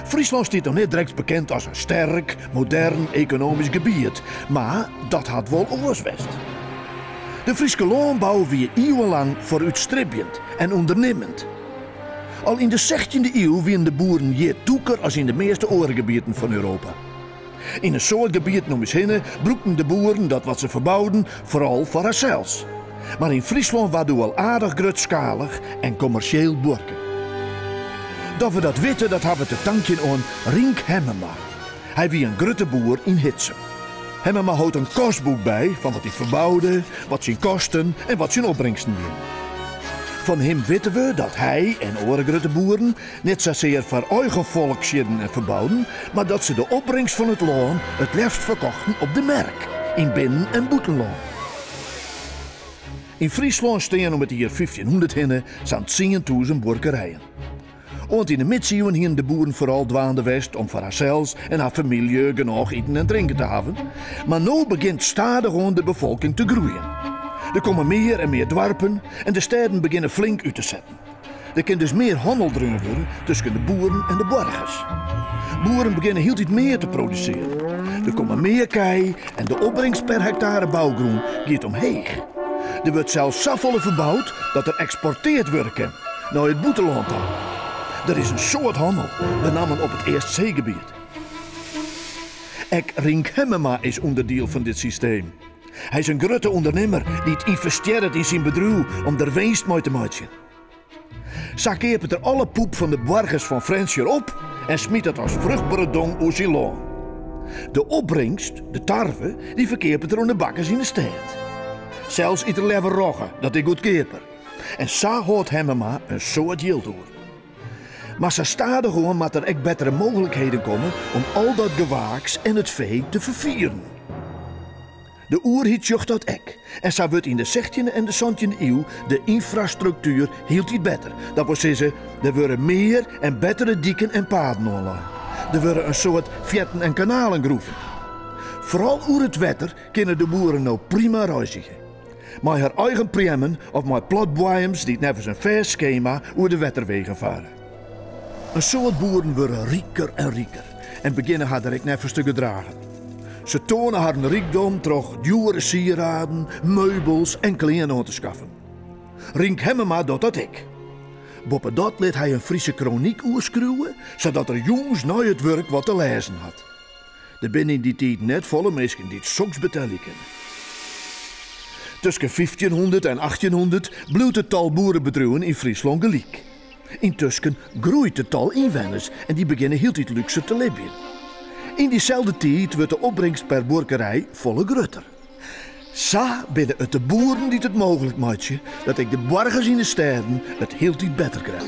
Friesland staat nog niet direct bekend als een sterk, modern economisch gebied, maar dat had wel oorswest. De Friese landbouw wie eeuwenlang vooruitstrevend en ondernemend. Al in de 16e eeuw wien de boeren hier toeker als in de meeste orengebieden van Europa. In een soort gebied noemen hinnen broekten de boeren dat wat ze verbouwden vooral voor haarzelfs. Maar in Friesland was wel aardig grootschalig en commercieel boerken. Dat we dat weten, dat hebben we te danken aan Rink Hemmema. Hij wie een grote boer in Hitsem. Hemmema houdt een kostboek bij van wat hij verbouwde, wat zijn kosten en wat zijn opbrengsten waren. Van hem weten we dat hij en andere grote boeren niet zozeer voor eigen volk zitten en verbouwden, maar dat ze de opbrengst van het loon het liefst verkochten op de markt, in binnen- en buitenland. In Friesland staan om het jaar 1500 hinnen zo'n 10.000 boerkerijen. Want in de middeleeuwen hingen de boeren vooral dwaande west om voor haarzelfs en haar familie genoeg eten en drinken te hebben. Maar nu begint stadig de bevolking te groeien. Er komen meer en meer dorpen en de steden beginnen flink uit te zetten. Er kan dus meer handel worden tussen de boeren en de burgers. Boeren beginnen heel iets meer te produceren. Er komen meer kei en de opbrengst per hectare bouwgroen gaat omheeg. Er wordt zelfs zoveel verbouwd dat er exporteerd wordt kan naar het buitenland toe. Er is een soort handel, met name op het Eastzeegebied. Ook Rink Hemmema is onderdeel van dit systeem. Hij is een grote ondernemer die het investeert in zijn bedrijf om er winst mee te maken. Zo keert er alle poep van de burgers van Fransje op en smiet het als vruchtbare dong uit zijn loon. De opbrengst, de tarwe, die verkeert er aan de bakkers in de stad. Zelfs ieder leven roggen, dat is goed keper. En zo houdt Hemmema een soort geld door. Maar ze staat gewoon dat er echt betere mogelijkheden komen om al dat gewaaks en het vee te vervieren. De oerhiet jocht dat ek. En zo wordt in de 16e en de 17e eeuw de infrastructuur heel iets beter. Dat wil zeggen, er worden meer en betere dieken en paden online. Er worden een soort vjetten en kanalen groeven. Vooral oer het wetter kunnen de boeren nou prima reizigen. Met haar eigen premmen of met platboeiems die nevens een vers schema oer de wetterwegen varen. Een soort boeren worden rieker en rieker en beginnen haar direct nevens te gedragen. Ze tonen haar rijkdom door dure sieraden, meubels en kleren aan te schaffen. Rink Hemmema doet dat ook. Boven dat liet hij een Friese kroniek oerskruwen, zodat er jongens na het werk wat te lezen had. Er binnen in die tijd net volle mensen die het soms betalen kunnen. Tussen 1500 en 1800 bloeit het tal boerenbedrijven in Friesland gelijk. Intussen groeit het tal inwoners en die beginnen heel iets luxe te leven. In diezelfde tijd wordt de opbrengst per boerkerij volle groter. Zo binnen het de boeren die het mogelijk maken dat ik de burgers in de steden het heel iets beter krijg.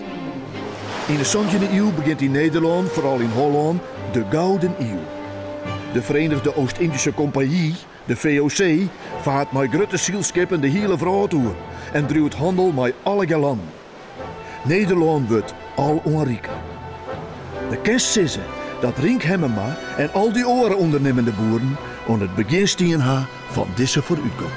In de 17e eeuw begint in Nederland, vooral in Holland, de Gouden Eeuw. De Verenigde Oost-Indische Compagnie, de VOC, vaart met grote zeilschepen de hele wereld door en druwt handel met alle landen. Nederland wordt al onrijker. De kerst zeggen dat Rink Hemmema en al die andere ondernemende boeren aan het begin staan van deze vooruitgang.